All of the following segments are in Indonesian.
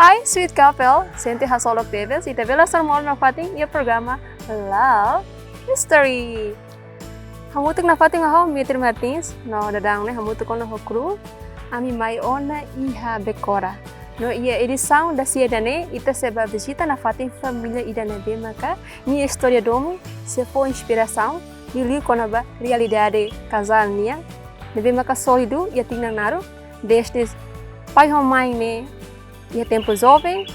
Hai, sweet couple, senti hasolok Davis, ita bela sarmol na fating ia programa Love History. Hamutuk na fating aho Mitri Martins, no dadang ne hamutuk ono ho kru, ami mai ona iha bekora. No ia edição da Ciedane, ita seba visita na fating família ida nebe maka, ni história domo, se for inspiração, e li konaba realidade casal nia, nebe maka sólido ia tingnan naru, desde pai homem ne, ia tempo jovem,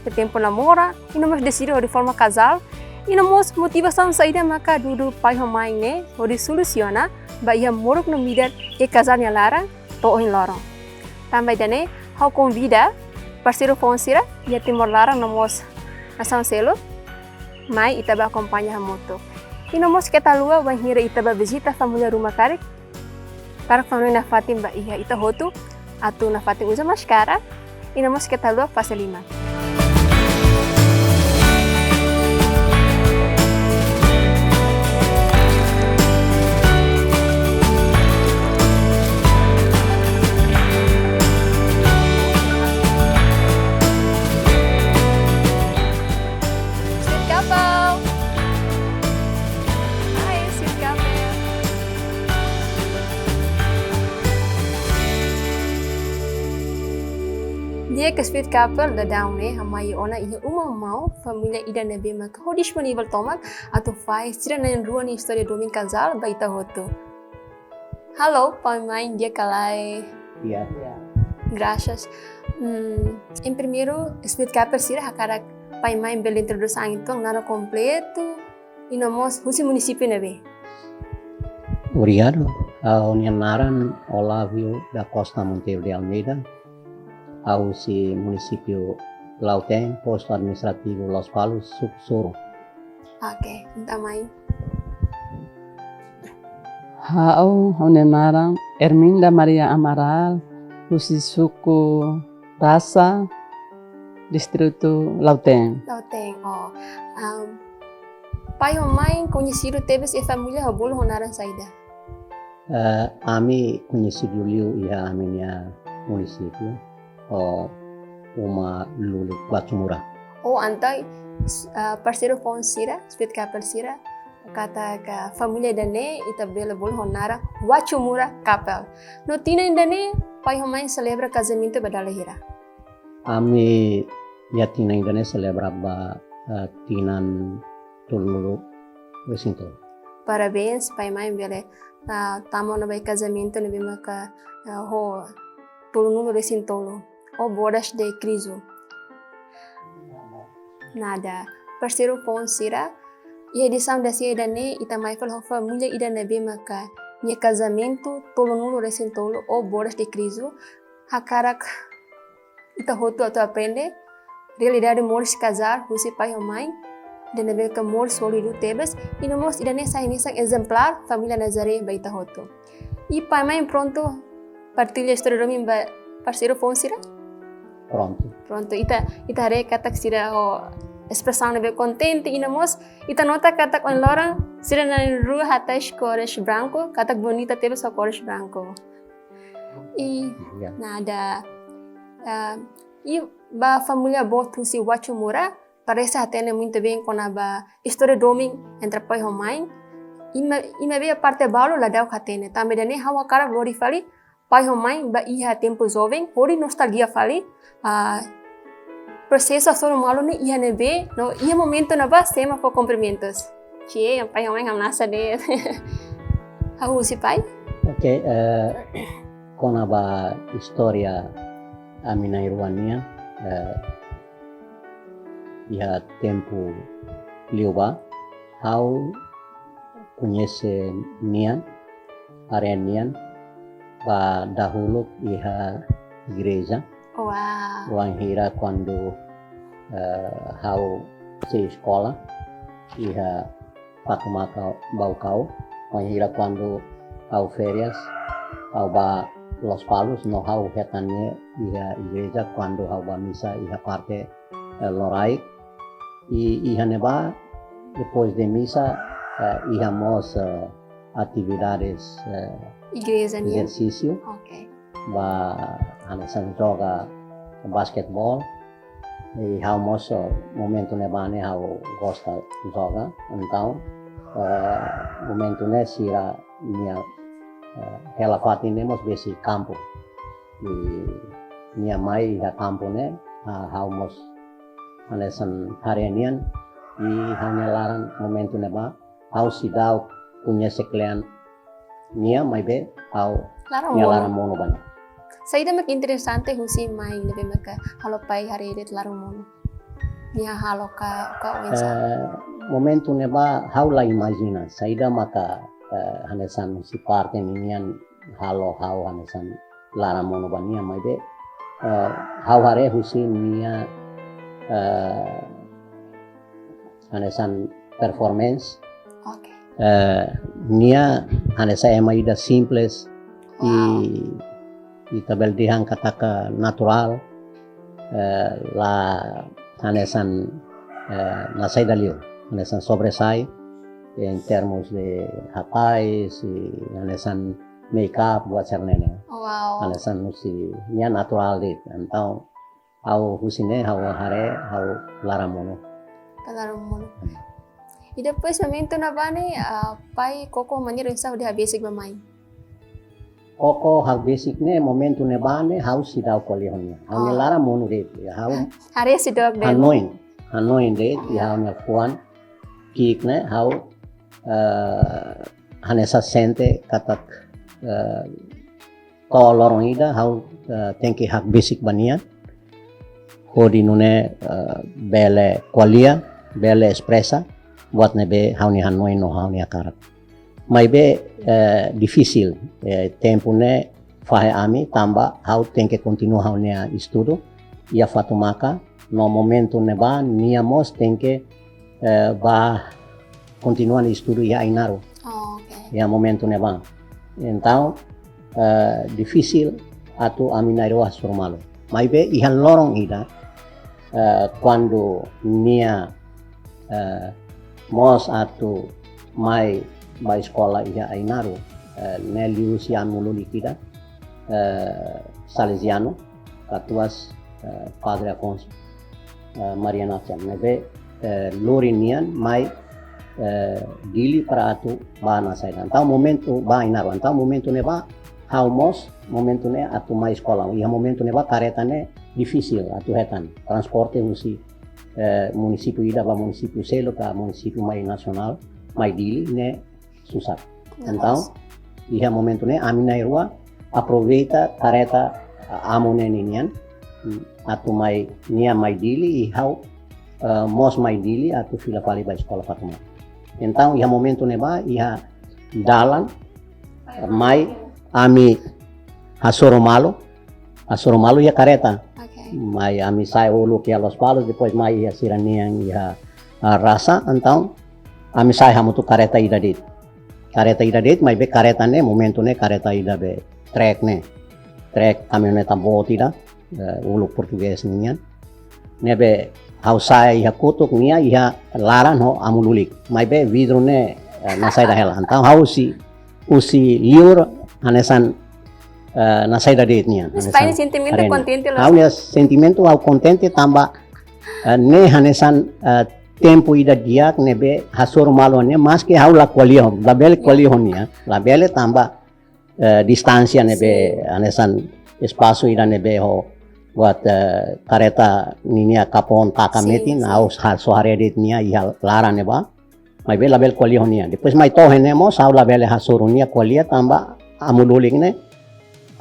ia tempo namora, e não mais decidiu de forma casal, e não mais motivação saída maka dudu pai homem ne, ou soluciona, ba ia moruk no midar e casal nia lara, to in lorong. Também dane, hau convida parceiro Fonsira, ia timor lara no mos nação selo, mai itaba acompanha a moto. E no mos kita lua vai hira itaba visita família rumah karik, para família na fatim ba ia ita hotu, atu na fatim usa máscara. E nós que tal fase 5. Sweet couple. Hi, sweet couple. Dia ke sweet couple da down ne hamai ona ia mau família ida nebe maka ho disponível tomak atau faz tira na rua ni história do min casal baita hoto. Halo, pai mãe dia calai. Iya. Graças. Em primeiro sweet couple sira hakarak pai mãe bela introdução então nada completo e nós husi município nebe. Obrigado ao Nianaran Olávio da Costa Monteiro de Almeida, ao si município Lauteng, posto administrativo Los Palos, Subsoro. Okay, entah mãe. Hao Honenmarang Erminda Maria Amaral, suku Rasa, Distrito Lauteng. Lauteng, oh. Pai ou mãe conhecido teve e família bolo honaran saída. Ami conhecido liu ia a minha município, uma lulu Guatemala. Oh, antai parceiro Fonsira, sweet couple sira, kata ka família dane ita bela bolo honara Guatemala couple. No tina dane pai ou mãe celebra casamento badalahira. Ami ya tina indane celebraba tinan tululu recinto. Parabéns, pai mãe bela tamo no bai casamento no bimaka ho tulunulu recintolo. O bodas de Cristo. Nada. Parceiro Fonsira, e edição da Ciedane ita Michael ho família ida nebe maka ni casamento tolonulu recintolo o bodas de Cristo. Hakarak ita hotu atau aprende realidade moris casar husi pai ou mãe de nebe ka mor solido tebes e no mos ida nessa inisa exemplar família Nazaré baita hotu. E pai mãe pronto partilha história do min parceiro Fonsira? Pronto. Ita hare katak sira o expressão nebe contente inamos ita nota katak on lorang sira na rua hatas cores branco katak bonita teve só cores branco. E nada e ba família botu si Guatemala parece atende muito bem com a história doming entre pai e mãe e me veio a parte balo lá deu atende também dane hawa cara glori fali pai e mãe ba ia tempo jovem hori nostalgia fali processo solo malo ni ia nebe no ia momento na ba sema for cumprimentos che pai e mãe nasa de how si pai Ok, com a história a minha irmã ia tempo liuba how conhece Nian area Nian pa dahulu ia igreja. wow Wanghira quando how se escola ia patumaka baucau. Wanghira quando how férias how ba Los Palos no how hetane ia igreja quando how ba misa ia parte lorai e neba depois de misa íamos atividades igreja ni exercício okay ba joga basquetebol e hau moso momento ne bane hau gosta joga então momento ne sira nia hela fatine mos besi campo e nia mai ha campo ne hau mos alesan harianian i hanya laran momento ne ba hau sidau punya seklean nia mai be hau Larang nia mono. laran mono bane. Saida mak interesante husi mai lebe maka halo pai hari edit larang mono. Nia halo ka wensa. Momento ne ba hau la imagina saida maka hanesan si parte ninian halo hau hanesan lara mono bania mai be hau hare husi nia hanesan performance Oke. nia hanesa ema ida simples Wow. i tabel dihan kataka natural la hanesan nasai dalio hanesan sobresai en termos de rapaz y hanesan makeup buat cernene Wow. hanesan nusi nia natural dit então au husine hau hare hau laramono Ka larang mono. E depois momento na bane pai koko manir sa udah basic mamai. Oko hau basic ne momento ne bane hau sidau kolihonnya hau ne laramono dit hau Hari si dog den. Hanoin dit hau ne kuan kik ne hau hanesa sente katak to lorong ida hau tenki hak basic bania hodi nune bele qualia bele espressa buat nebe hau ni hanoi no hau ni akarat mai be difícil tempo ne fahe ami tamba hau tenke continua hau ni estudo ia fatumaka no momento ne ba niamos tenke ba continua ni estudo ia ainaro Oh, oke. ya momento ne ba então difícil atu aminairo surmalo mai be ihan lorong ida quando nia mos atu mai ba escola ia ainaro neliu si anulo likida salesiano katuas padre Afonso Mariana Chan nebe lorinian mai dili para atu ba na saidan tau momento ba ainaro tau momento ne ba haumos momento ne atu mai escola ia momento ne ba kareta ne difícil atu hetan transporte musi município ida ba município selo ka município mai nacional mai dili ne susah então ia momento ne amina irua aproveita kareta amone ninian atu mai nia mai dili i hau mos mai dili atu fila pali ba escola fatuma então ia momento ne ba ia dalan mai ami Hasoro Malo ia kareta Oke. mai ami sai ulu que a Los Palos depois mai ia siranian ia rasa então ami sai hamutu kareta ida dit mai be kareta ne momento ne kareta ida be trek caminhoneta botida ulu português nian ne be hausai ia kutuk nia ia laran ho amululik mai be vidro ne nasai da hela então hausi usi liur hanesan nasai da dit nia Spain sentimento contente hau ya sentimento hau contente tamba ne hanesan tempo ida diak nebe hasor malo ne mas que hau la qualihon la bel qualihon nia la bele tamba distancia nebe hanesan espaço ida nebe ho buat kareta ninia kapon takametin hau so hari dit nia ia lara neba mai be la bel qualihon nia depois mai to henemos hau la bele hasor nia qualia tamba amululing ne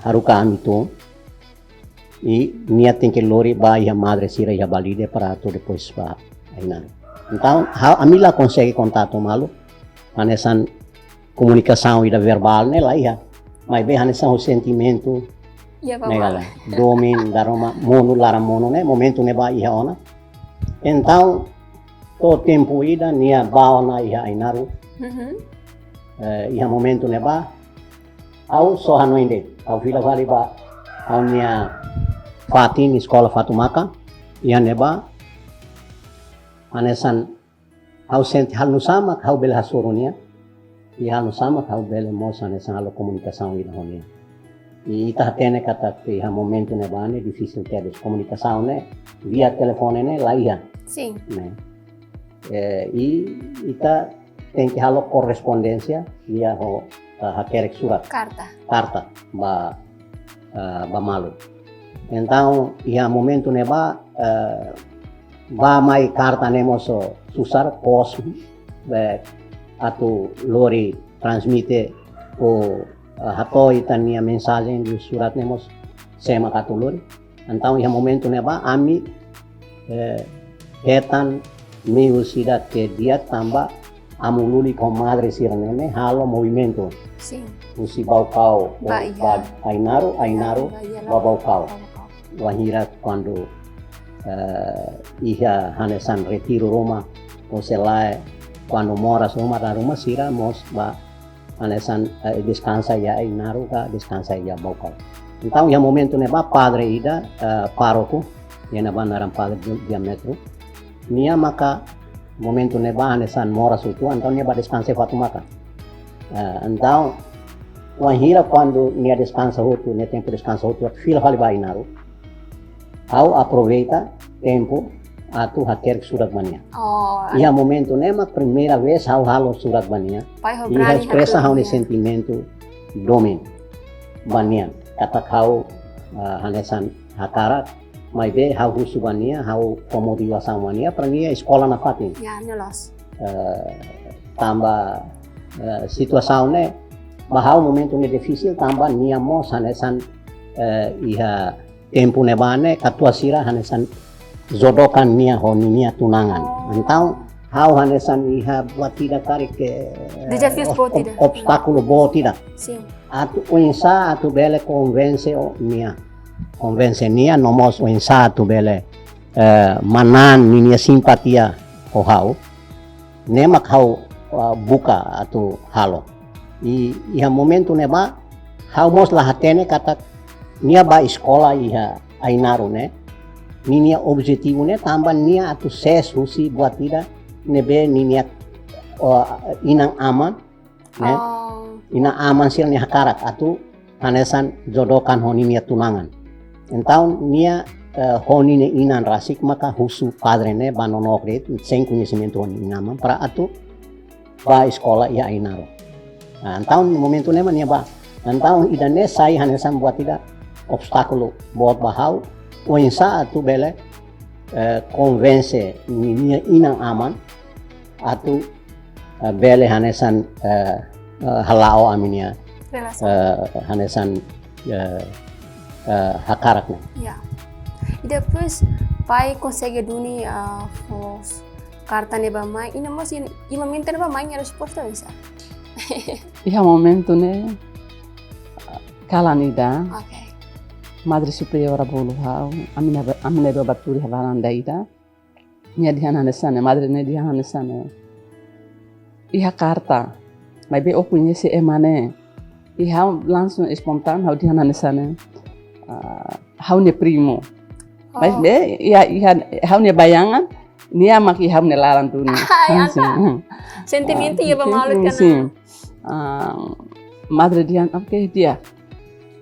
haruka amitu e nia tem que lori ba ia madre sira ia balide para tu depois ba aina então a mila consegue contato malo hanesan comunicação ida verbal ne la ia mai be hanesan o sentimento Iya, Pak. negala domin daroma mono lara mono ne momento ne ba ia ona então to tempo ida nia ba ona ia ainaru ia momento ne ba au so hanoinde au fila vali ba au nia fatin escola fatumaka ia neba anesan au senti hal nusama au bel hasurunia ia hal nusama au bel mos anesan halo komunikasi ida honia ita tene kata que ha momento ne bane difícil ter comunicação ne via telefone ne lá ia, Sim. né? E ita tem que halo correspondência via ho hakerek surat Carta. ba malu. Então, ia momento ne ba mai carta ne moso susar pos atu lori transmite o hatoi tania mensagem di surat ne mos sema katu lori. Então, ia momento ne ba ami hetan mi usida que dia tamba amululi com madre sirneme halo movimento. Sim. Usi baukau Ba iya. Ainaro Ba baukau. Wahira quando ia hanesan retiro Roma o selai quando moras Roma da Roma sira mos ba hanesan descansa ya Ainaro ka descansa ya baukau. Então ia momento ne ba padre ida paroko yana ba naram padre diametro nia maka momento ne ba hanesan moras itu então nia ba descansa fatu maka. Então, wahira quando nia descansa outro, nia tempo descansa outro, fila vale vai naru. Au aproveita tempo atu haker surat mania. Oh. Ia momento nema primeira vez au halo surat mania. Pai ho Ia berani expressa hau ne hatu. sentimento domin banian. Kata kau hanesan hakarat mai be hau husu bania hau komodiwasan mania prania sekolah na fatin. Ya, nyelos. Tambah situasaune bahau momento ne difícil tambah nia mo hanesan iha tempo ne bane katua sira hanesan zodokan nia honi nia tunangan. Então hau hanesan iha buat tidak tarik Desafios bo tidak. obstáculo bo tidak. Sim. Atu uinsa atu bele convence nia nomos uinsa atu bele manan nia simpatia o hau nemak hau buka atau halo. Iha momento ne ba hau mos lahatene kata nia ba sekolah iha Ainaro ne nia objetivo ne tambah nia atu ses husi buat tidak nebe nia inang aman ne ina aman sil nia hakarat atu hanesan jodokan honi nia tunangan. Então nia honi ne inan rasik maka husu padre ne ba nonokret sem conhecimento honi inaman para atu ba sekolah ia Ainaro. Nah, tahun momento nema nia ba. Tahun idane sai hanesan buat tidak obstáculo buat bahau o insa atu bele convence nia inang aman atu bele hanesan halao aminia Relasi. hanesan hakarak ne. Ya. E depois, pai consegue duni os carta ne ba mai ina mas ima minta ne ba mai a resposta bisa. Iha momento ne kalanida Okay. madre superiora bolu hau amina do baturi havaranda ida nia dihana nesane madre ne dihana nesane iha carta mas be o conhece emane iha langsung espontâneo hau dihana nesane hau ne primo mas be iha hau ne bayangan nia maki hau ne laran tu ni Sentimento ia ba malu sim kana. madre dihan okay dia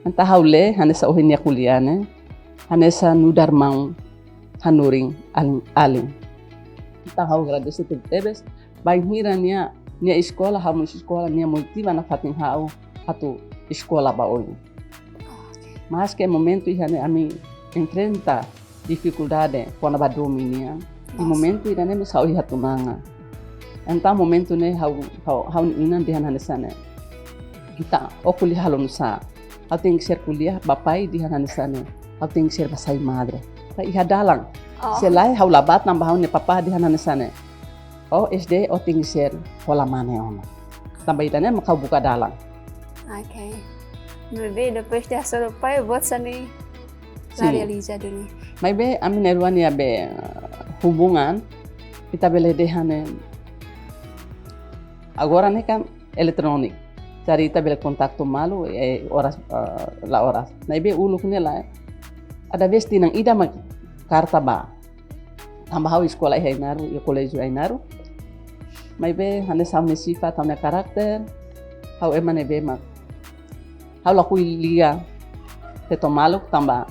anta haule hanesa ohinia kuliane hanesa nudar mau hanuring aling anta hau gradesi tu tebes bai hira nia escola hamu escola nia motiva na fatin hau atu escola ba oi mas que momento ihane ami enfrenta dificuldade quando ba dominia e momento irane me sauri hatunanga anta momento ne hau inan dihan hanesane kita okuli halon sa hau tem que ser kuliah bapai dihan hanesane hau tem que ser basai madre pa iha dalang selai hau labat nambah hau ne papa dihan hanesane oh SD o tem que ser hola mane ona tambah idane makau buka dalang. Okay. Bebe depois dessa pai buat sani la realiza duni. Mai be amin eruan ya be hubungan kita bele dehane agora ne kan elektronik cari kita bele kontakto malu horas la horas mai be uluk ne la ada vez tinang ida mak karta ba tambah hau sekolah Ainaro ya colégio Ainaro mai be hane samne sifat hane karakter hau emane be mak hau la liga teto maluk tambah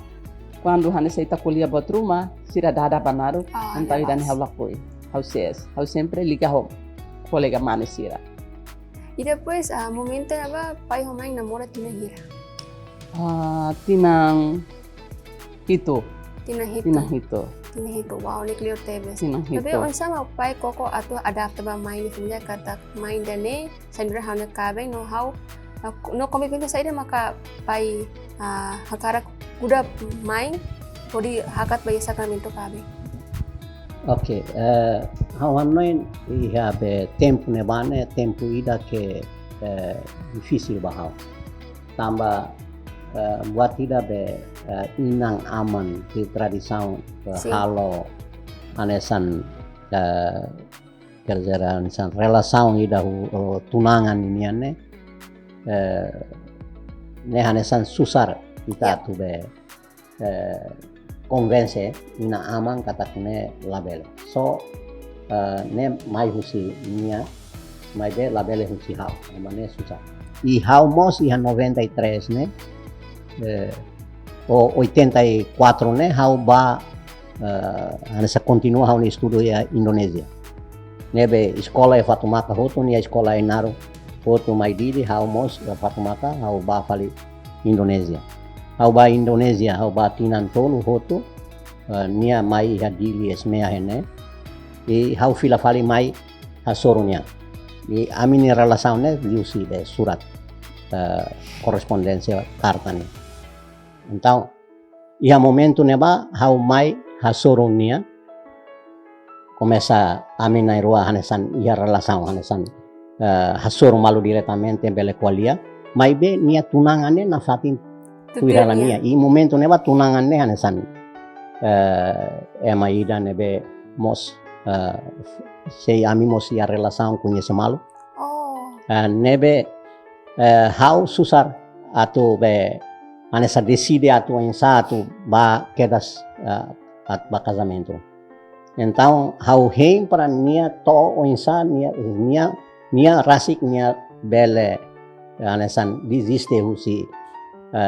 quando hanessa ita kuliah buat rumah sira dada banaro anta ida ne haula koi hau sempre liga ho colega mane sira. E depois, momento na ba, pai e mãe namora tina hira. Tinang hito Tina hito. tinang hito Tina hito. Wow, ni Cleo Teves. tinang Tapi hito unsa ma pai koko ato adapta ba mãe ni família kata mãe dane sandra hana kabeng no how no komitmen sa ida maka pai hakara kuda mãe podi hakat ba sacramento kabeng. Ok, hawanoin iha be tempo nebane, tempo ida que difícil bahau. Tamba buat ida be inang aman di tradisão halo anesan kerjaan anesan relação ida tunangan ini ane ne anesan susar kita tu be convence ina aman katakne label so ne mai husi nia mai be label husi hau mane susah e hau mos iha 93 ne o 84 ne hau ba anessa continua hau ni estudo ya Indonesia nebe escola e Fatumata hoto ni escola e Naro hoto mai didi hau mos Fatumata hau ba fali Indonesia hau ba Indonesia hau ba tinan tolu hoto nia mai hadili esmea hene e hau fila fali mai hasoronya e amini relação ne liusi de surat correspondência carta ne então ia momento ne ba hau mai hasoronya começa a mina rua hanesan ia relação hanesan hasoro malu diretamente bele qualia mai be nia tunanganne na fatin kuirala nia i momento ne ba tunanganne hanesan ema ida nebe mos sei amimos ia relação conhece malu nebe hau susar atau be anessa decide atau ensa atau ba quedas ba casamento então hau heim para nia to o ensa nia rasik nia bele anesan desiste husi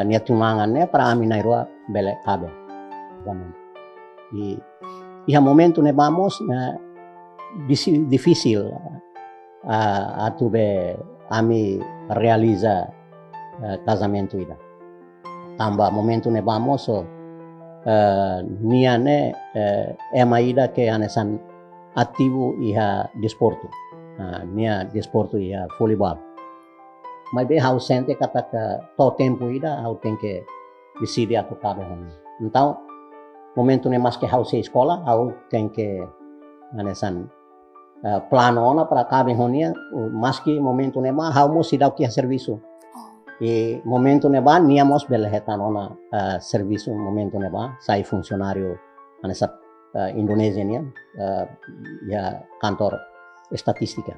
nia tunangannya para amina irua bele kabe e momento ne vamos difícil atau be ami realiza casamento ida tambah momento ne vamos niane ema ida que anesan ativo iha desporto nia desporto iha voleibol mas be hau sente kata ke to tempo ida hau tem que decide atau kabe então momento ne mas que hau se escola hau tem que anesan plano ona para kabe honia mas que momento ne ma hau mo sidau kia serviço e momento ne ba niamos belehetan ona serviço momento ne ba sai funcionário anessa Indonesia nia ya kantor estatística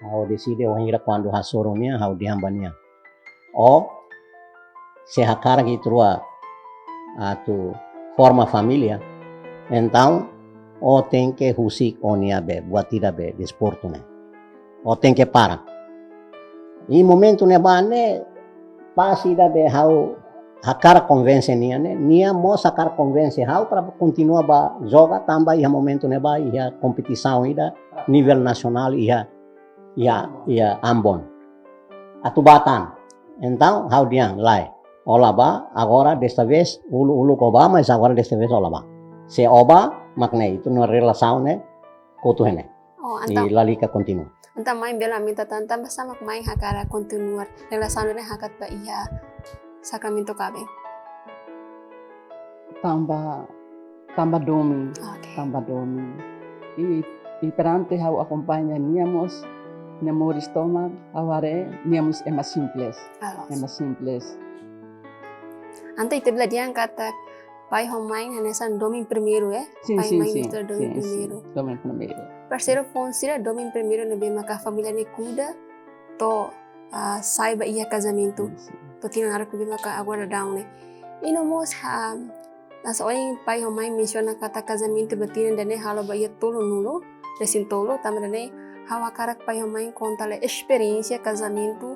hau decide o hira quando hasoronia hau dihambania o se hakara gitrua atau forma família então o tem que husik onia be buat tidak be desporto ne o tem que para e momento ne bane pasi da be hau hakara convence nia mo sakar convence hau para continua ba joga tambah ia momento ne ba ia competição ida nível nacional ia Ambon atau Batan então hau dia lai ola ba agora desta vez ulu koba mas agora desta vez ola ba se oba makna itu no relação ne kotu hene e lalika continua então mãe bela minta tanta bersama mãe hakara continuar relação ne hakat ba ia sacramento kabe tambah domi e perante hau acompanha niamos Namores toma aware niamos é mais simples. Anta itu bila dia kata pai homai hanesan domin primeiro Sim. domin primeiro. Parceiro fonsira domin primeiro nebe maka família ne cuida to saiba ia casamento. To tinang arco maka agora down ne. Inomos nasa oi pai homai menciona kata casamento betina dane halo ba ia tolo nulo resin tolo tamane hawa karak pai homai conta a experiência casamento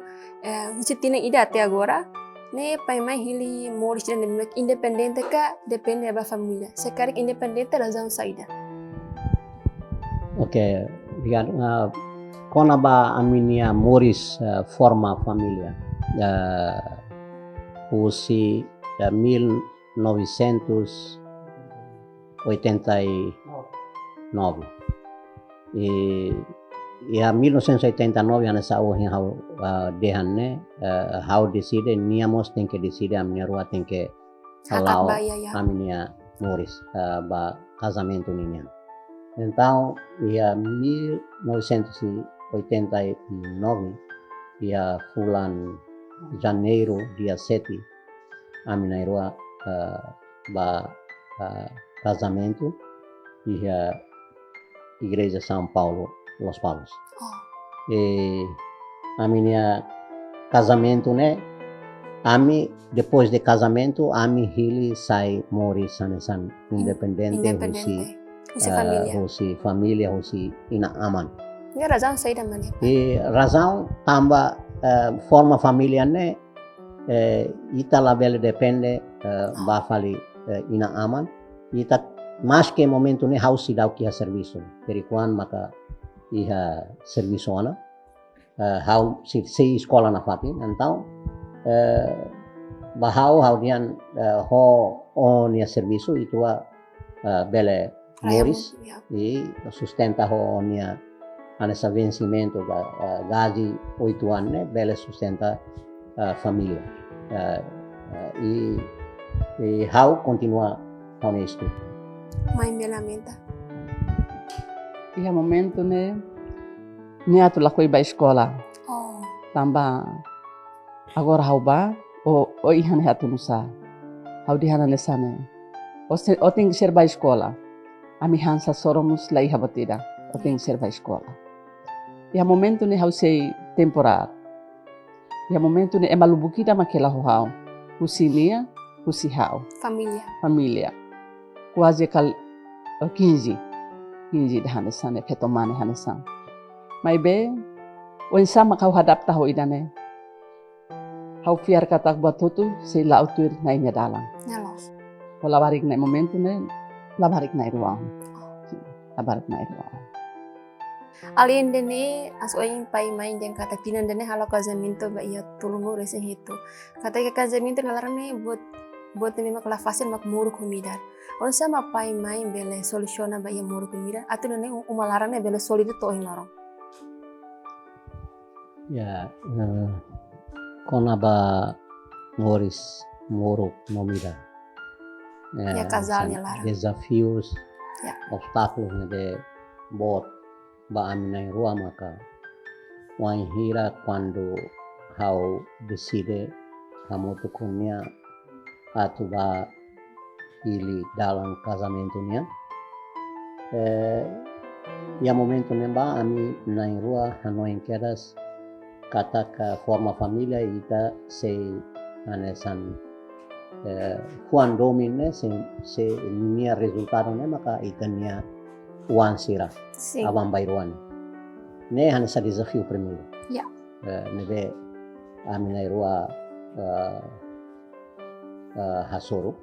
você tem ideia até agora Ne pai mai hili Morris dan independente ka depende da família. Se quer independente razão saída. Oke, lihat kona ba aminia Morris forma família. Usi 1989. E a 1989 ana sa ohin hau dehanne hau decide niamos tem que decide a minha rua tem que halau aminia Morris ba casamento ninha. Então, ia 1989 ia bulan Janeiro dia 7 a minha rua ba casamento ia Igreja São Paulo Los Palos. E a minha casamento, né? Ami depois de casamento, ami hili sai mori sanesan independente, husi família, husi ina aman. Ini razão saída mana? E razão tambah forma família, né? Ita label depende bafali ina aman. Ita mas que momento ne hausi dau kia serviço. Perikuan maka iha serviço ana. Hau si escola na fati. Então bahau hau dian ho on ya serviço itu bele Morris e sustenta ho on ya anessa vencimento gaji 8 anni bele sustenta família. E hau continua honesto. Mai me lamenta. Ia momento ne atu lakoi ba escola. Tamba agora hau ba o ihan hatu nusa. Hau dihana nesane. O tem que ser ba escola. Ami hansa soromus lai habatida. O tem que ser ba escola. Ia momento ne hau sei temporar. Ia momento ne emalubukida makela hau. Husinia, husi hau. Família. Quase kal 15 de hanesan petomane hanesan. Mai be o insama kau hadap tahu idane. Hau fiar katak buat tutu se lautur nainya dalam. Nyalos. O labarik nai momentu ne labarik nai ruang. Labarik nai ruang. Alien dene as oing pai main jeng kata pinan dene halo casamento ba ia tulungu resen hitu. Kata ke casamento nalarane buat ini mak lafasin mak muru kumidar. On sama pai main bele solusiona ba ia muru kumidar. Atu nene umalarane bele solido to oing larong. Ya, kona ba Morris muru nomida. Ya casalnya larang. Desafios, obstáculos de bot ba aminai rua maka wan hira quando hau decide hamoto kunya atu ba ili dalam casamentonya ya momento nemba ami nai rua hanoin kedas kata ka forma família ita se anesan Juan domine se ninia resultado ne maka itania uan sira abang bayruan ne hanesa desafio primeiro nebe aminai rua hasoro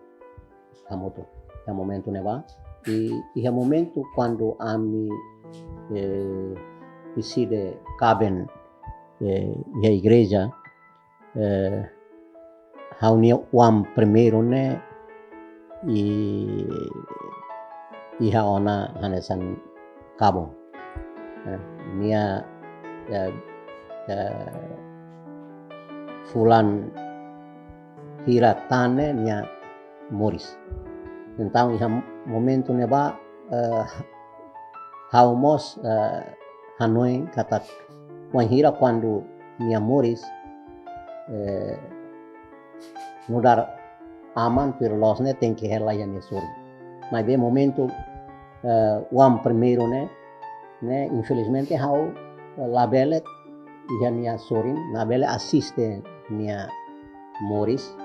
hamoto ya momento neva e é momento quando ami decide caben a igreja haunia uam primeiro ne e haona hanesan kabon nia fulan hira tane nia Morris. Então iha momento neba haumos Hanoi kata wan hira quando nia Morris nudar aman per losne tem que ela ia nesur. Mas bem momento uam primeiro né infelizmente hau labelet ia nia sorin labele assiste nia Morris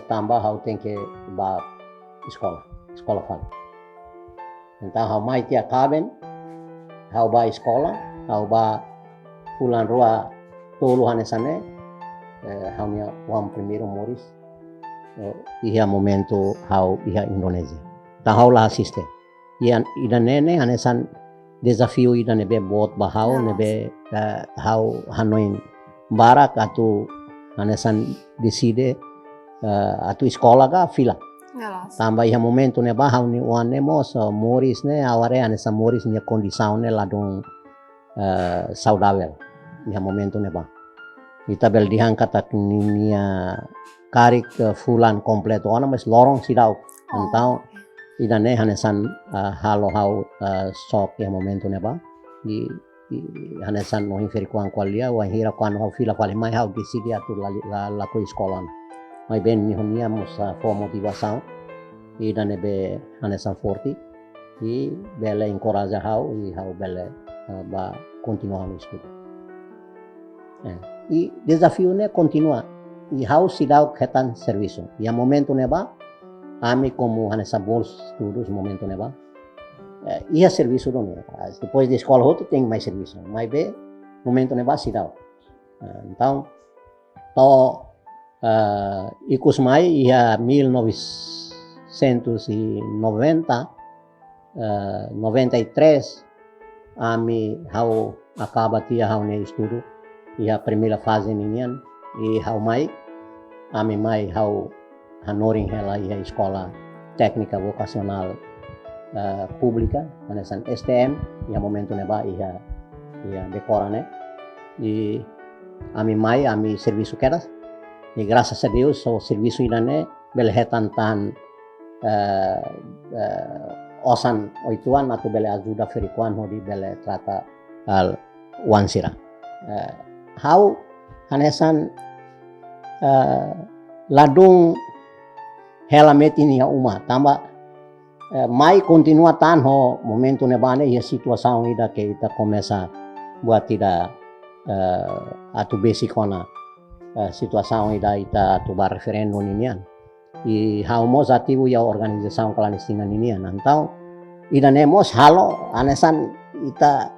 tambah hau tem que ba escola fala. Então hau mai tia kaben hau ba escola hau ba fulan rua tolu hanesane haunia Juan primeiro Moris, ia momento hau ia Indonesia. Então hau lá assiste. Ida nene anesan desafio ida nebe bot bahau nebe hau hanoin barak atu anesan decide atu sekolah ga fila. Tambah ia momento ne bahau ni wan nemos Moris ne aware anesan Moris nia kondisau ne ladung saudavel. Ia momento ne bah. Ita bel diangkat nia karik fulan kompleto ana mas lorong sidau. Então ida ne hanesan halo hau sok ya momento ne ba di hanesan no inferi kuang kwalia wa hira kuan hau fila vale mai hau decidi atu la ko sekolah mai ben ni honia musa for motivação ida ne be hanesan forti e bela encoraja hau e hau bela ba continuar no estudo e desafio ne continua e hau sidau ketan serviço e a momento ne ba ami como hanessa bols estudos momento ne ba ia serviço do ne depois de escola outro tem mais serviço mas be momento ne ba sidau então to ikus mai ia 1990 93 ami hau acaba tia hau ne estudo ia primeira fase ninian e hau mai ami mai hau hanoring hela ia escola técnica vocacional pública anesan STM ia momento neba ia decora né e ami mai ami serviço keras e graças a Deus o serviço idane bele hetan tan osan oituan atau bele ajuda ferikuan hodi bele trata al wansira hau hanesan ladung helamet ini ya uma tambah mai continua tan ho momento ne bane ya situação ida que ita começa buat tidak atu basic ona situação ida ita tu bar referendum inian e haumos ativo ya organização clandestina inian então ida nemos halo anesan ita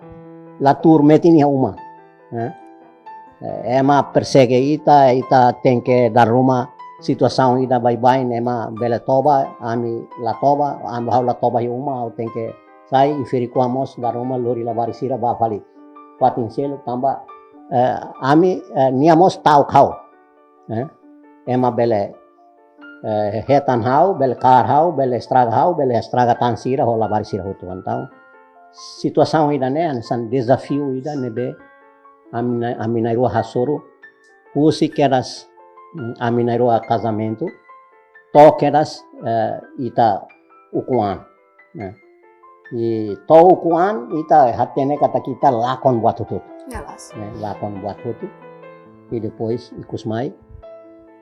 latur metin ya uma ema persegue ita tem que dar rumah situação ida bye-bye ema bele toba ami la toba ami hau la toba hi uma tem que sai e ferikuamos dar rumah lori la barisira ba fali patin selo tamba ami niamos tau kau ema bele hetan hau bele kar hau bele estraga tansira ho la barisira hotu então situação ida ne anesan desafio ida nebe ami na rua hasoro usi keras ami na rua casamento to keras ita ukuan e to ukuan ita hatene kata kita lakon buat tutut lakon buat tutut e depois ikus mai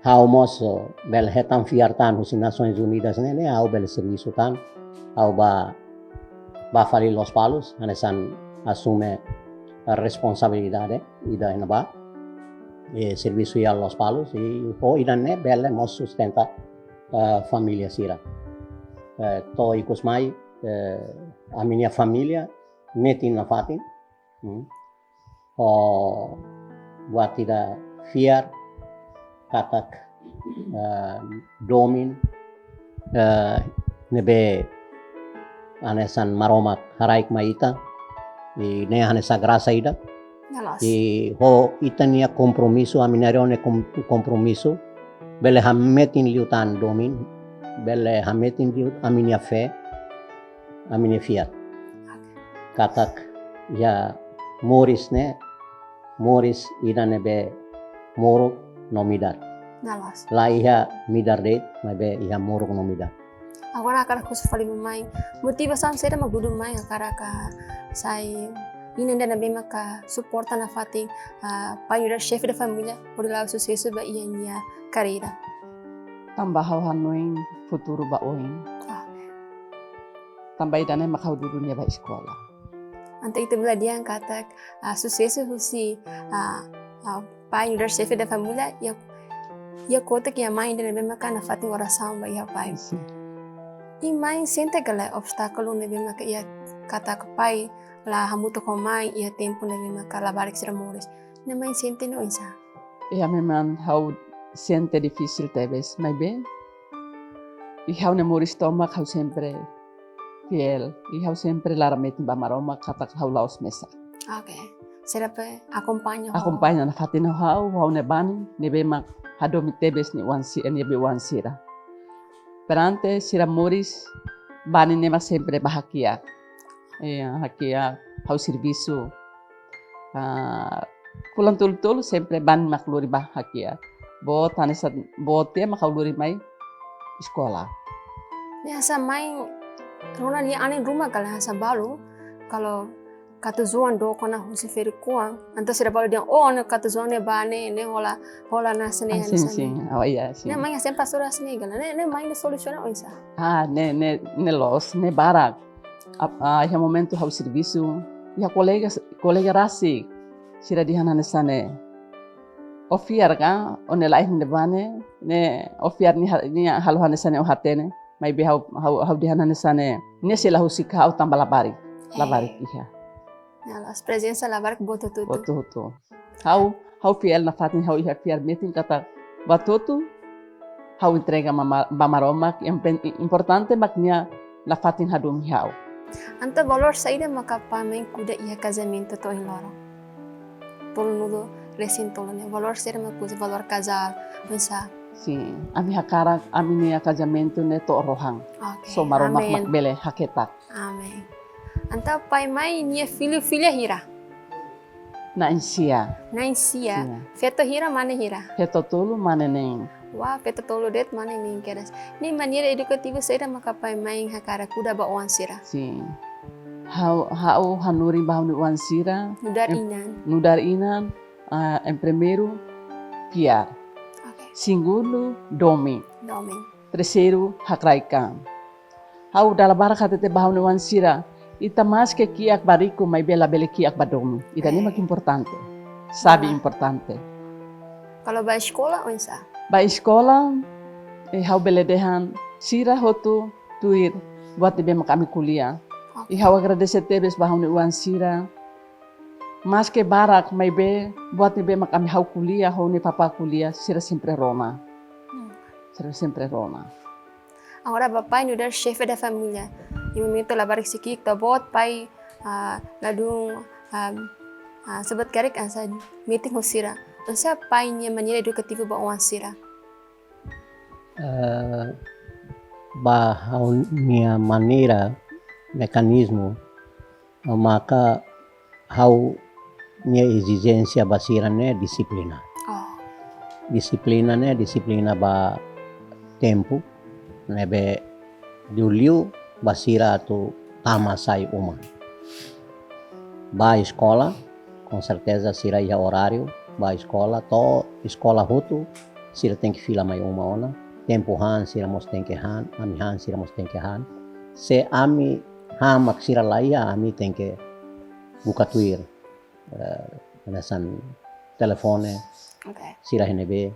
haumos bel hetan fiartan husin Nações Unidas ne au bel serviço tan au ba fali Los Palos anesan asume a responsabilidade ida enaba serviço ia Los Palos e ho ida ne belle mos sustenta família sira to ikus mai a minha família metin na fatin ho buat ida fiar katak domin nebe anesan maromak haraik maita e ne hanessa graça ida e ho itania compromisso a minarione compromisso bele hametin liutan domin bele hametin liut a minha fé a minha fiat katak ya Moris ida nebe morok no midar la iha midar det mabe iha morok no midar agora cara kus fali mai motivação seda magdudu mai cara ka sai inenda na bema ka suporta na fating para chefe da família por lá sucesso ba ia carreira tambah hau hanoin futuro ba oin tambah idane makau dunia ba sekolah ante itu bila dia kata sucesso husi para chefe da família ia kota que a mãe da bema ka na fating oração ba ia pai e mãe sente gala obstáculo na bema ka ia kata ka pai la hamuto ko mai ia tempo na bema ka la barik sira mores na mãe sente no insa Ya memang hau siente difícil talvez, mas bem. E hau nemori estômago hau sempre fiel. E hau sempre laramete bamaroma katak hau laos mesa. Oke. Siapa acompanha ho. Acompanha na fatina hau ne bani, ne be mak hadomi tebes ni ne be wansira. Perante sira moris bani ne sempre bahagia. Hakia hau serviço. Kulang tul sempre bani mak luri bahagia. Bot hanesa bote mak hau luri mai sekolah. Biasa main rona ni anin rumah kalau hasa balu kalau kata zuan do kona husi feri kuang anta sira balu dia ne kata zuan ne bane ne hola na sene Sim. Oh iya, sim. Ne main sempre sura sene gala ne main de soluciona oisa. Ne los, ne barak. Ya momento hau serviço. Ya colega rasi sira dihan hanesane. Ofiar ka one lain ne bane ne ofiar ni halu hanesane o hatene. Mai be hau dihan hanesane. Ne sila husika au tambah labari kiha. As presença labar boto tudo. Boto. Hau fiel na fatin hau iha fiel meeting kata batotu hau entrega bamaromak yang importante maknya na fatin hadum hau. Anta valor saída makapa main kuda ia casamento to em loro. Tolo nudo recintolo ne valor ser makus valor casar pensa. Sim, ami hakara ami ne casamento ne to rohang. Okay. So maromak makbele haketak. Amen. Anta pai mai nia filha hira. Na insia. Feto hira mana hira? Feto tulu mana neng. Wah, feto tolo det mana neng keras. Ni maneira educativa saída makapai mai hakara kuda ba wansira. Sim. Hau hanuri bahau ni wansira. Nudar inan. Em primeiro piar. Okay. Segundo domi. Terceiro hakraikan. Hau dalabara katete bahau ni wansira. Ita mas que kiak bariku mai bela bele kiak badomi. Ita ni mak importante. Sabe importante. Kalau ba escola onsa? Ba escola hau bele dehan sira hotu tuir buat ibe mak kami kuliah. Okay. Hau agradecer tebes bahau ni uan sira. Mas que barak mai be buat ibe mak kami hau kuliah, hau ni papa kuliah sira sempre Roma. Sira sempre Roma. Agora papai no dar chefe da família. E o momento labar que se kita bot pai ladung sebut karek asa meeting hosira. Asa pai nya maneira educativa ba wansira. Bahau nia maneira mekanismo maka hau nia exigência basira ne disiplina. Disiplina ba tempo nebe diuliu basira tu tama sai uma. Ba escola, com certeza sira ia horário, ba escola, escola hutu, sira tem que fila mai uma ona, tempo han sira mos tem que han, ami han sira mos tem que han. Se ami han mak sira laia, ami tem que buka tuir, nasan telefone, sira henebe,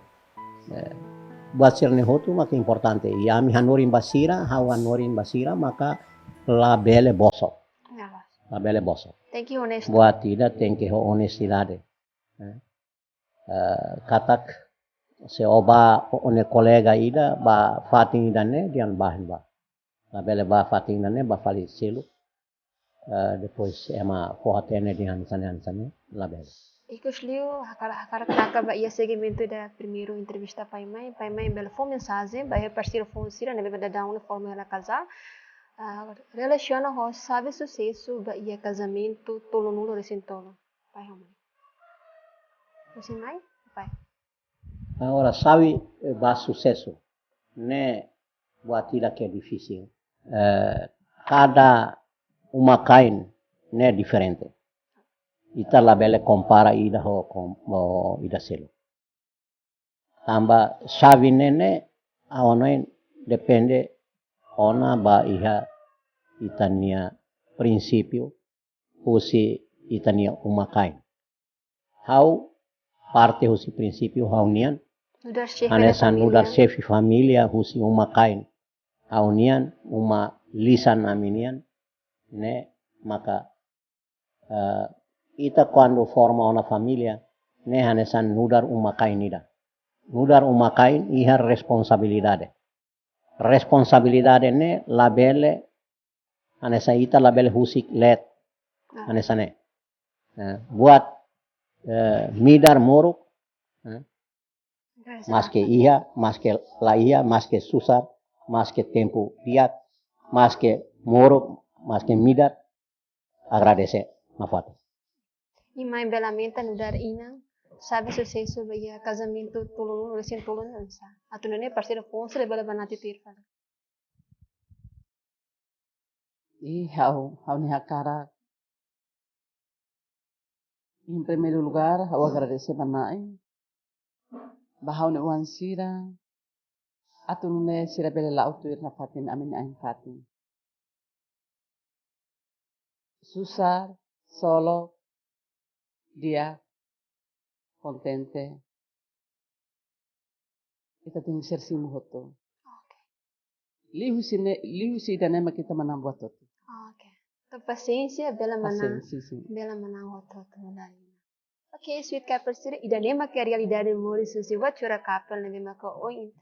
buat sira ne hutu mak importante. E ami hanorin basira, hanorin basira maka la bele boso. La bele boso. Tem que honesto. Buat tidak tem que honestidade. Katak se oba one kolega ida ba fating idane dian bahin ba. La bele ba fating idane ba fali selu. Depois ema fohatene dian sana la bele. Ikosliu hakara ba ia segmento da primeiro entrevista pai mãe bela foi mensagem ba repartir foi sira ne bela dar uma forma ela casar. Relaciona ho sabe sucesso ba ia casamento tolo nulo recintolo. Pai mãe. Você mai? Pai. Agora sabe ba sucesso ne buat tidak que é difícil. Cada uma kain ne diferente. Ita la bele compara ida ho ida selo. Tamba savi nene aonoin depende ona ba iha itania prinsipio husi itania umakain. Hau parte husi prinsipio haunian. Hanesan nudar chefe família husi umakain. Haunian uma lisan aminian ne maka ita quando forma una famiglia ne hanesan nudar umakain nida. Nudar umakain iha responsabilidade. Responsabilidade ne labele hanesa ita labele husik let hanesa ne. Buat midar moruk maske iha, maske la iha, maske susar, maske tempo diat, maske moruk, maske midar, agradece mafate. E mãe belamenta no dar inang, sabe sucesso baya casamento tulung recém tulung nansa. Atu nene parceiro fonse le bala banati tir fala. Hau ni hakara. Em primeiro lugar, eu agradecer banai. Bahau ne uan sira. Atu ne sira bele lau tuir na fatin amin ain fatin. Susar, solo, dia, contente. Ita ting sersimu hoto. Lihu si dane makita manang buat hoto. Okay. To paciência bela manang. Sim. Bela manang hoto to dali. Okay, sweet couple sira idanema que a realidade mori se wat chura couple ne maka oi.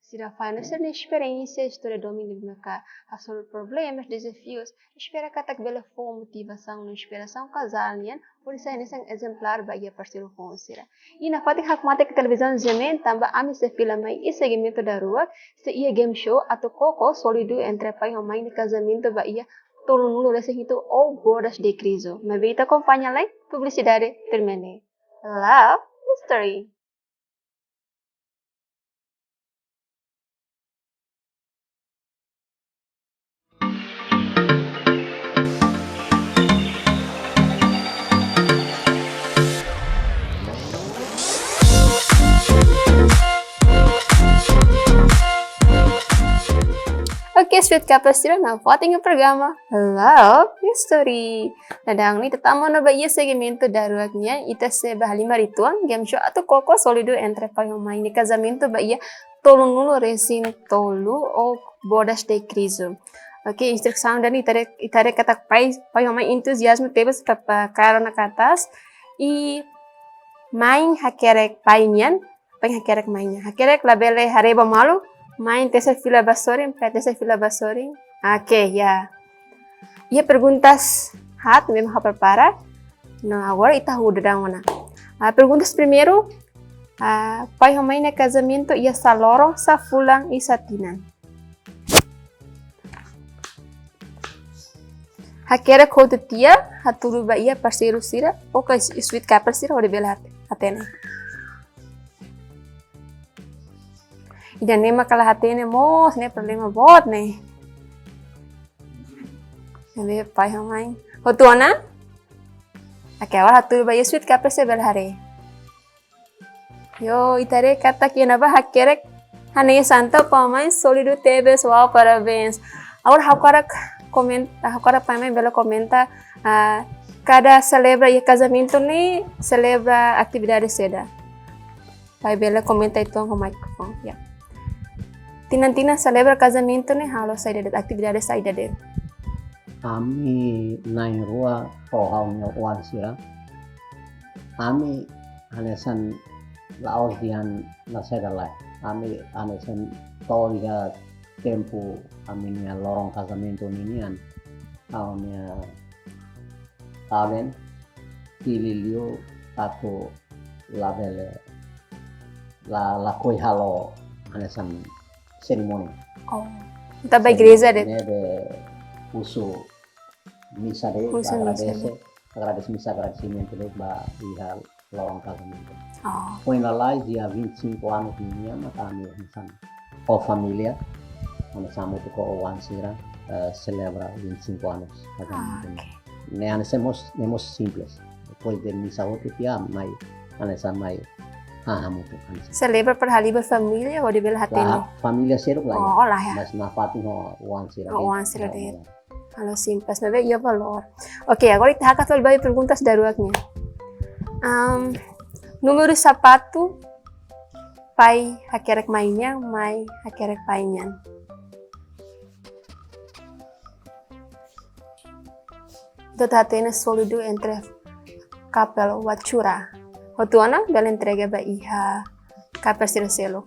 Sira faz essa experiência, história do homem ne maka resolver problemas, desafios. Espera que tak bela for motivação, inspiração casal nian. Por isso é nesse exemplar bagi parceiro com sira. E na fati hak mate que televisão zaman tambah ami se filme e segmento da rua, se ia game show atau koko solido entre pai e mãe de casamento bagi tolong nulo desse hito ou bodas de criso. Mas veio acompanha lá publicidade termine. Love Mystery. Oke, sweet couple sila na voting yung programa Love History. Nadang ni tatamo na ba iya segmento darurat niya ita se bahalima ritual game show atau koko solido entre payomai ni casamento ba iya tolong nulo resin tolu o bodas de criso. Oke, instrução dan itare kata payomai entusiasmo tebas karena katas i main hakerek painyan hakerek mainnya hakerek labele hareba malu main terceira fila basorin, terceira fila basorin. Ok, ya. Ia perguntas hat, mesmo ha prepara. No, agora ita udah dang perguntas primeiro. Pai homem na casamento ia saloro, sa fulang e sa tinan. Hakera kode tia, haturu ba ia parceiro sira, ou ka sweet couple sira, ode bela hatena. Dan nema kala hatene mos ne problema bot ne. Nebe pai hamai. Hotuana? Akawa hatur ba sweet couple se belhare. Yo itare kata que naba hakerek hane santa pamai solido tebes wow parabéns. Agora hakara pamai bela comenta cada celebra e casamento ne celebra atividade seda. Pai bela comenta itu com microfone. Ya. Tinan-tinan celebra casamento ne halo saída de atividade saída dele. Ami nain rua pohaunya uan sira. Ami hanesan laos dian naseda lai. Ami hanesan toria tempo aminia lorong casamento ninian. Awnya taben pililio atau labele la koi halo hanesan cerimônia. Oh, tá ba igreja de. Nebe uso misa de agradece misa agradecimento de ba dia lorong casamento. Oh. Foi na live dia 25 anos minha matami insan. O família nós estamos com o ansira celebra 25 anos casamento. Ne anemos simples. Depois de misa outro dia mai anesa mai muito. Celebra per haliba família ou de bela hatene? Família seruk lah. Oh, lah ya. Mas na fati ho uan sira. Uan sira de. Halo simples, mas ia valor. Ok, agora kita akan coba perguntas daruratnya. Número sapato pai hakerek mainnya, mai hakerek painyan. Dota hatene solido entre couple wachura. Hotuana bela entrega ba iha kapasir selo.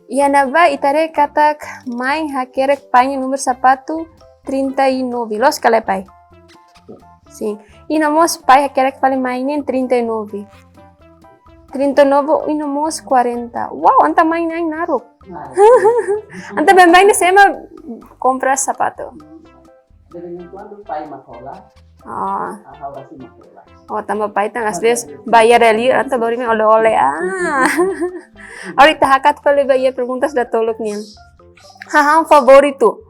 Iha na ba itare katak mai hakerek painha número sapato 39. Los kale pai. Sim. E namos pai hakerek fale mainin 39. 39 e namos 40. Wow, anta main naing naruk. Anta bembang ni sema comprar sapato. Dari quando pai makola, Oh, ahora si makola. oh tambah paitan às vezes bayar ali, anta baru me oleh-oleh. Ah. Ahorita hakat fale bayar perguntas da tolok niyan. Haham favorito.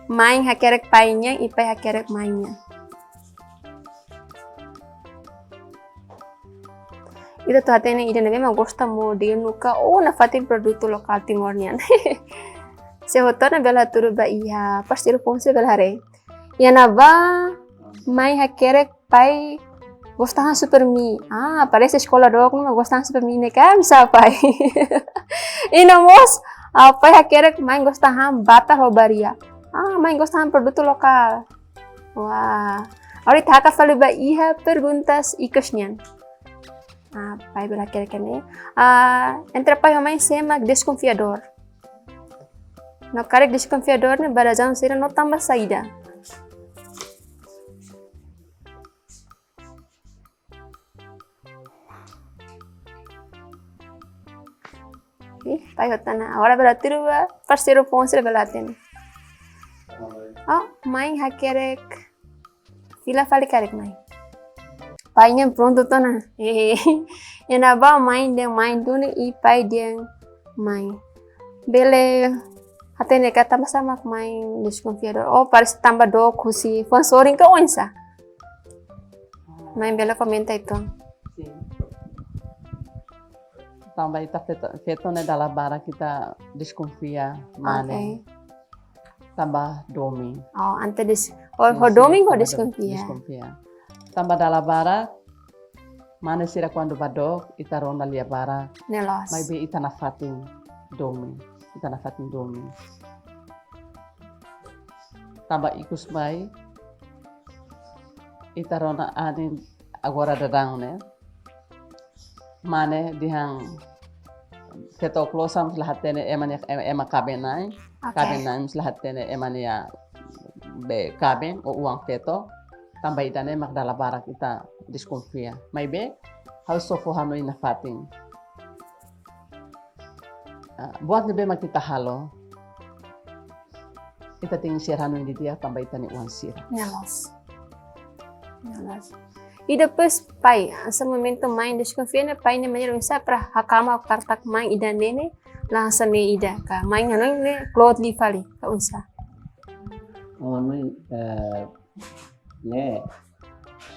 Main hakerek painya, ipai hakerek mainnya. Ida tu hatene ida nebe ma gosta modelo ka o na fatin produto lokal timornian. Se hotona bela turu ba iha pasti ponse bela hare. Ya na ba mai hakerek pai gostahan super mi. Ah, parece escola dok ma gostahan super mi ne kan sa pai. Inamos pai hakerek mai gostahan bata hobaria. Ah, mai gostahan produto lokal. Wah. Ahorita haka fale ba iha perguntas ikasnian. Ah, pai bela kene. Entre pai e mãe sema desconfiador. No karek desconfiador ne barazan sira no tambah saída. Pai hotana. Agora bela tiruba parceiro ponse bela tene. Oh, mãe hakerek. Fila fale karek mãe. Painya pronto to na. Yana ba main dia main tu ni i pai dia main. Bele hatene kata sama main desconfiador. Oh, parece tambah do kusi. Sponsoring ka onsa. Main bela comenta itu. Sim. Tambah ita feto ne dalla bara kita desconfia mane. Okay. Tambah domi. Oh, ante ho domingo desconfia. Desconfia. Tambah dalla bara mane sira quando badok ita ronda lia bara. Nelos. Mai be ita na fatin domi. Ita na fatin domi. Tambah ikus mai ita ronda anin agora dadang ne. Mane dihang keto klosam lahatene ema kabenai. Kabenai lahatene emania be kaben o uang keto. Tambah idane magdala barak ita desconfia. May be, how sofo hanoy na fating. Buat ni be magkita halo, ita tingin sir hanoy di dia, tambah ita ni uang sir. Nelos. E depois pai, sa momento main desconfia na pai na mayroon sa pra hakama kartak main ida nene, lansa ne ida ka main hanoy ne cloth li fali ka unsa. Oh, ne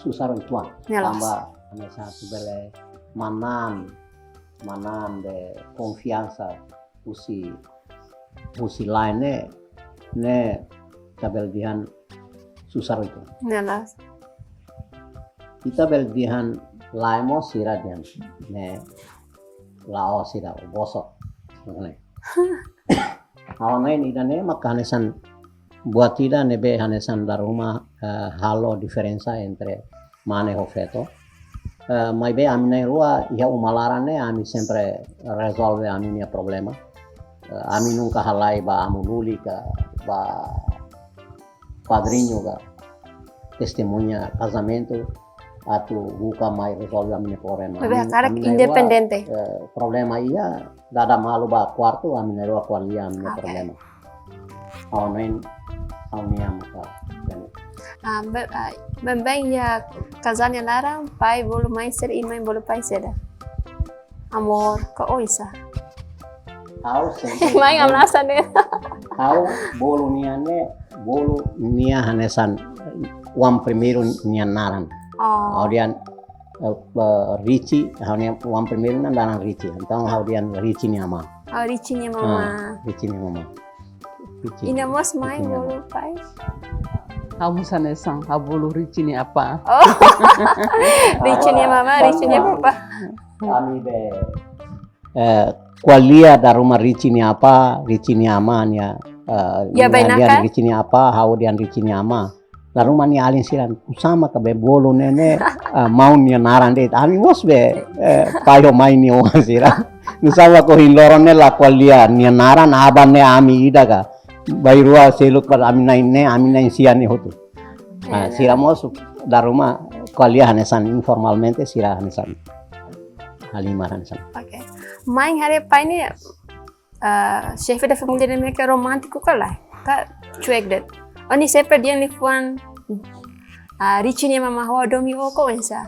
susah tuan. Nelos. Tambah ane satu bele manan de confiança usi lain ne tabel dihan susah itu. Nelos. Kita bel dihan laimo sira dihan ne lao sira bosok. Ne. Awan ini dane makanesan buat tidak nebe hanesan da rumah halo diferensa entre mane ho feto. Mai be amine rua ia umalarane ami sempre resolve aminia problema. Ami nunca halai ba amululi ka ba padrinho ka testemunha casamento atu buka mai resolve aminia problema. Bebe karek independente. Problema iya dada malu ba quarto amine rua qualia aminia problema. Awanin awnia maka. Bembeng ya kazannya larang, pai bolu main ser imai bolu pai seda. Amor ka oisa. Au Main amnasa ne. Au bolu nia hanesan uang primeiro nia naran. Oh. Audian Ricci hanya uang primeiro nan danan Ricci. Então audian Ricci nia ma. Oh, ricinya mama. Ricci nia mama. Ina mos main bolu pai. Kamu sana sang habulu rici ni apa? Oh. Ricinya mama, ricinya papa. Kami be qualia da rumah Ricci ni apa, Ricci ni ama nia. Ya, Dian bainakan? Ricci ni apa, hau dian Ricci ni ama. La rumah ni alin siran sama kabe bolo nene mau ni naran det ami mos be payo mai ni o siran nusala ko hinloron ne la kwalia ni naran aban ne ami idaga bairua seluk par ami nain sian ni hotu sira mos da rumah kwalia hanesan informalmente sira hanesan halimaran san. Okay. Main hari apa ini? Chef da família dele que é romântico kala. Ka cuek det. Oni sempre dia ni fuan Richie ni mama ho domi ho ko ensa.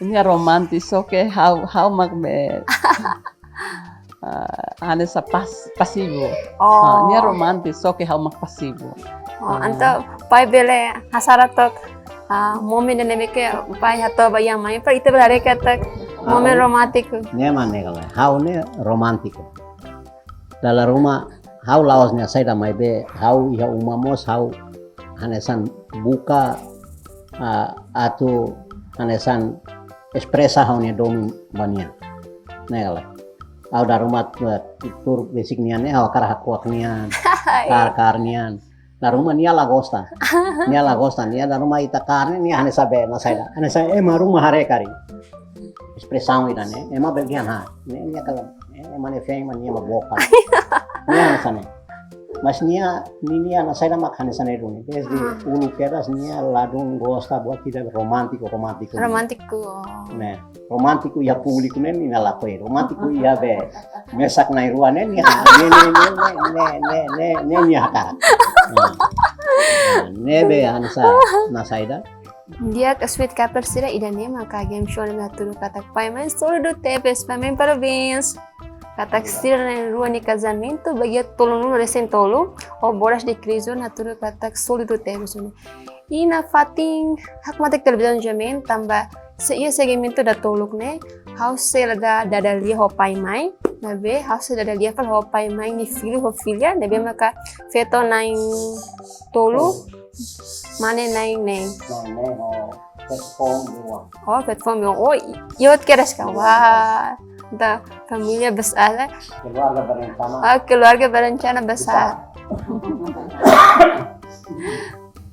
Ini romantis oke how mak me hanesa pasibo. Oh. Ini romantis oke how mak pasibo. Oh, anto pai bele hasaratok momen dene ke pai hato bayang mai per ite belare katak momen romántico. Nyaman ne kala how ne romantiko. Dalam rumah how lawasnya saya damai be how ya umamos how hanesan buka atau hanesan espresa how ne domi bania ne kala how da rumah tur basic nian ne how karah kuak nian kar nian da rumah nia lagosta nia da rumah ita karne nia hanesa be na saya hanesa rumah hare kari espresa wi dane ema bagian ha nia kala emane feng man nia maboka nia sana mas nia na saya makan sana itu desde ulu keras nia ladung gosta buat tidak romantiko ne romantiko ya publiku ne ni lakoi romantiko ya be mesak nai ruane nia ne nia ka ne be ansa na saida Dia ke sweet kapper sira idane maka game show na tulu katak pai mas solo do tepes pamen parabéns. Katak sira na rua ni casamento bagia tolo no recém tolo o boras de criso na tulu katak solo do tepes ne. Ina fating hak matek televisão jamin tamba se ia segmento da toluk ne house da dadalia ho pai mai nabe house dadalia fal ho pai mai ni filho ho filha nabe maka feto nain tolu Mane naing neng. Oh, platform yung. Oh, yun keras ka. Wah, da familia besar. keluarga berencana. Keluarga berencana besar.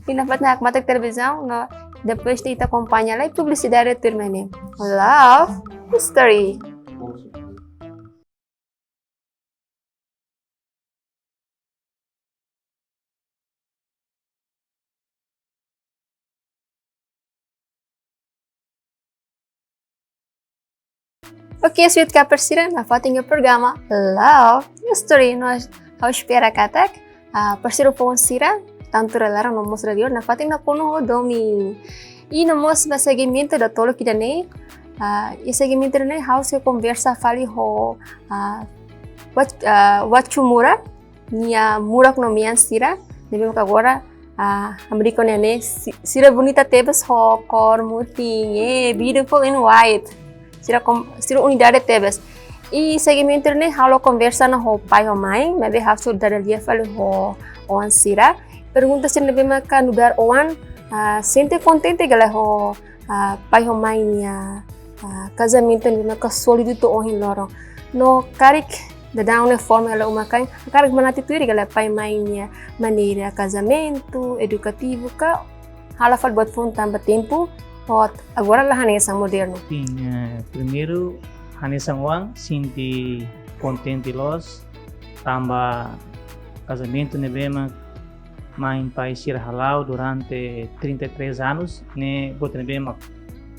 Dapat na matak televisão, no, depois de te acompanhar lá e publicidade turma ne. Love History. Ok, sweet kapper sira na fating yung programa Love History. No, how espera katak persiro po sira tanto relarang no mos radio na fating na puno ho domi. E no mos ba segmento da tolo que dane e segmento ne how se conversa fali ho what mura nia murak no mian sira debe agora Americano ne sira bonita tebes ho cor muti beautiful in white. Sira unidade tebes. E segmento ne halo conversa na ho pai ho mai, maybe have to dar dia falo ho oan sira. Pergunta se nebe maka lugar oan sente contente gala ho pai ho mai nia casamento nebe maka solido to ohin loro. No karik da down forma ela umakai, karik manati tuiri gala pai mai nia maneira casamento, educativo ka hala fal buat fun tamba tempo. Agora lá Hanesang moderno. Sim, primeiro Hanesang Wang sinti contente los tamba casamento nebema main pai sir halau durante 33 anos ne bot nebema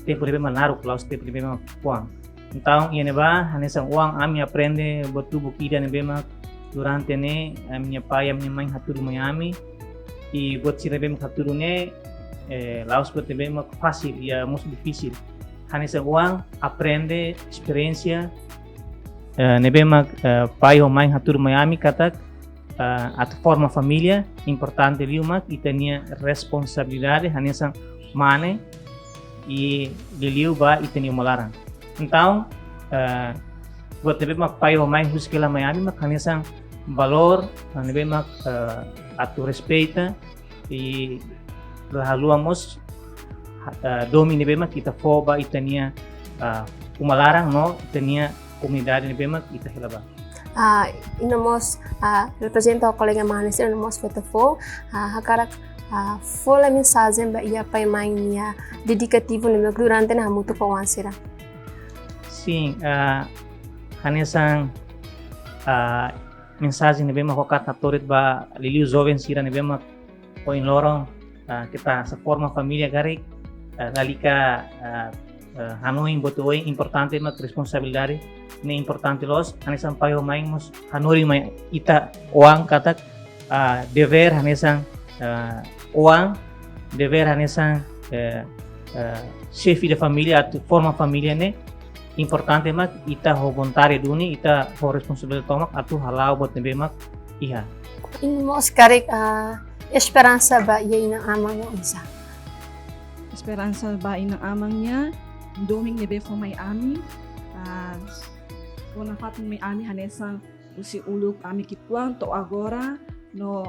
tempo nebema naru klaus tempo nebema Wang. Então ia neba Hanesang Wang ami aprende botu bukida nebema durante ne a minha pai a minha mãe haturu Miami e bot sir nebema haturu ne Laos também é fácil e é muito difícil. Hanesang Wang aprende experiência. Nebema pai ou mãe hatur Miami katak at forma família importante liuma e tinha responsabilidade Hanesang mane e liu ba e tinha malaran. Então buat nebema pai ou mãe huskela Miami mak Hanesang valor nebema atu respeita e laluamos domi nebema kita foba itania umalarang no itania comunidade nebema kita hilaba Inamos representa o colega Mahanisir inamos fetafo hakarak foi a mensagem ba ia pai mãe nia dedicativo ne durante na hamutu pawansira. Sim, hanesang mensagem nebe makokat hatorit ba liliu jovem sira nebe mak poin lorong kita sa forma família garik lalika hanoin botuoi importante mak responsabilidade ne importante los hanesang payo main mus hanori mai ita uang katak dever hanesang uang dever hanesang chefe de família atu forma família ne importante mak ita ho vontade duni ita ho responsabilidade tomak atu halau bot nebe mak iha. In mo skarik esperança ba ia ina amang mo isa. Esperança ba inang amang niya, doming nebe fo may ami, kung nafatong may ami hanesang usi uluk ami kituang to agora, no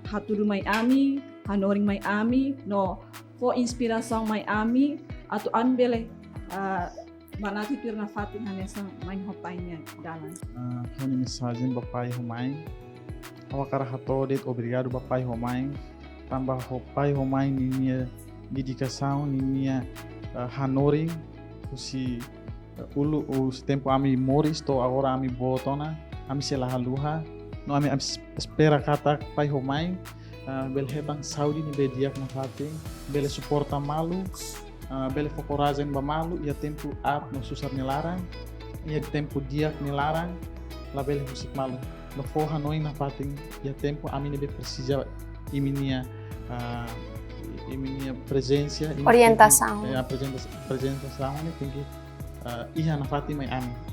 haturu may ami, hanoring may ami, no fo inspirasang may ami, ato anbele manati pir na fatin hanesang may hopay niya dalan. Honi mensagem Papai Romai. Awakara hatodet, obrigado Papai Romai. Tambah Papai Romai minha dedicação, minha hanoring, usi ulu os tempo ami moris to agora ami botona, ami sela haluha. No ami espera kata Papai Romai. Bel hetang saudi ni bediak na fatin, bel suporta malu. Bele fokoragem ba malu ia tempo ap no susar nilarang ia tempo diak nilarang la bele musik malu no forra noi na pating ia tempo a mine be precisa iminia presença Orientação. A apresentação ne tinggi iha na fatima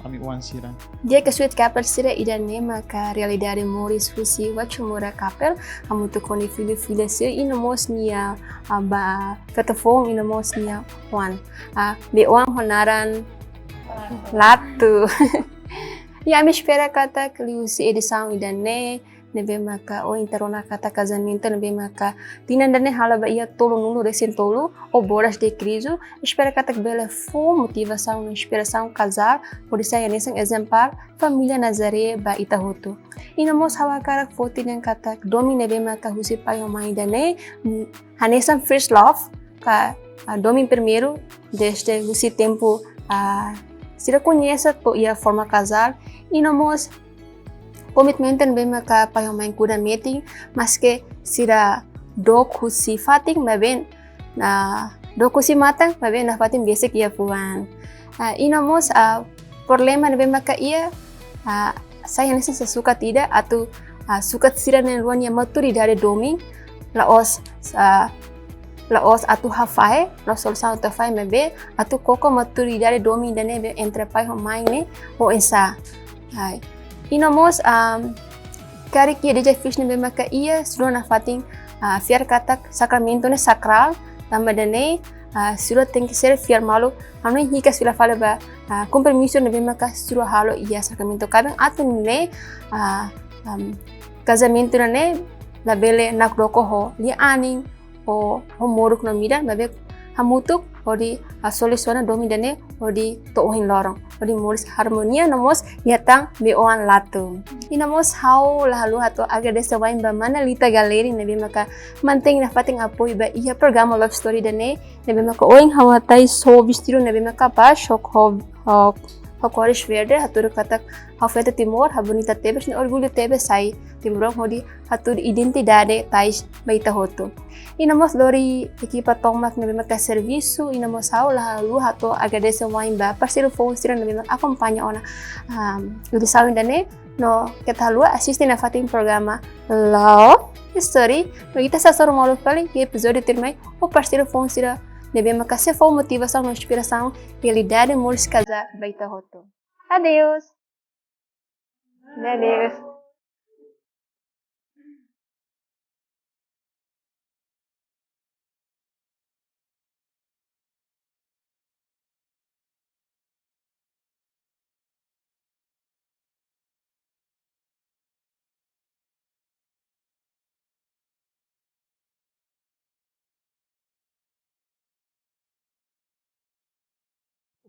ami uan sira. Dia ke suit kapel sira ida nema ka realidade moris fusi wachumura kapel hamutu koni fili sira ina mos nia ba katafong ina mos nia wan be uang honaran latu. Ya me espera kata kliusi edição ida nebe maka o interona kata casamento nebe maka tinandane hala ba ia tolo nulo recém tolo o boras de criso espera kata bela fo motivação inspiração casar por isso é nesse exemplar família Nazaré ba itahutu ina mos hawa karak foti den kata domi nebe maka husi pai o mãe dane hanesam first love ka domi primeiro desde husi tempo se reconhece to ia forma casar ina mos komitmen bem maka payamai kuda meeting maske sira dok husi fating maben na dok husi matang maben na fating basic ia puan inamos problema bem maka ia saya nasi sesuka tidak atau suka sira nen luan ia maturi dari doming laos atu hafai la solução atu hafai mabe atu koko maturi dari doming dan be entre payamai ne o esa inamos kari kia deja fish ne maka ia sudah na fating fiar katak sacramento ne sacral tambah dane sudah tengki ser fiar malu anu hika sudah fala ba compromiso ne maka sudah halo ia sacramento kabeng atu ne casamento ne la bele nak doko ho li aning o moruk no mida babe hamutuk odi solusiona domi dane odi to ohin lorong odi moris harmonia namos yatang be oan latu inamos how lalu atau agar desa wain ba mana lita galeri nabi maka manteng na fating apoy ba iya programa love story dane nabi maka oing hawatai so vestido nabi maka ba shock Hokorish verde hatur katak hafeta timor habunita tebes ni orgulho tebe sai timor hodi hatur identidade tais baita hoto inamos dori equipa tomak nabi maka serviço inamos aula lu hato agradecer wain ba parceiro fon sira nabi maka acompanha ona edição dane no kita lu assiste na fatin programa love story no kita sasor malu paling episode termai o parceiro fon sira nabi maka se for motivação ou inspiração realidade moris casar baita hoto adeus adeus.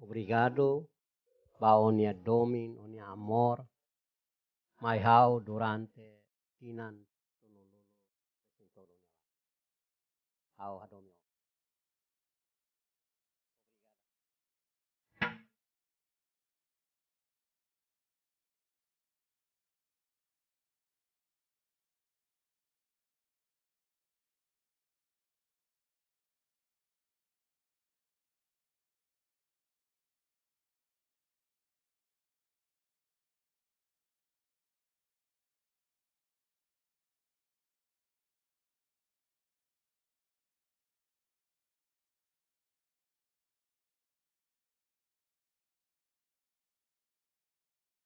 Obrigado, baonia domin, onia amor, mai hau durante tinan. au hadomio.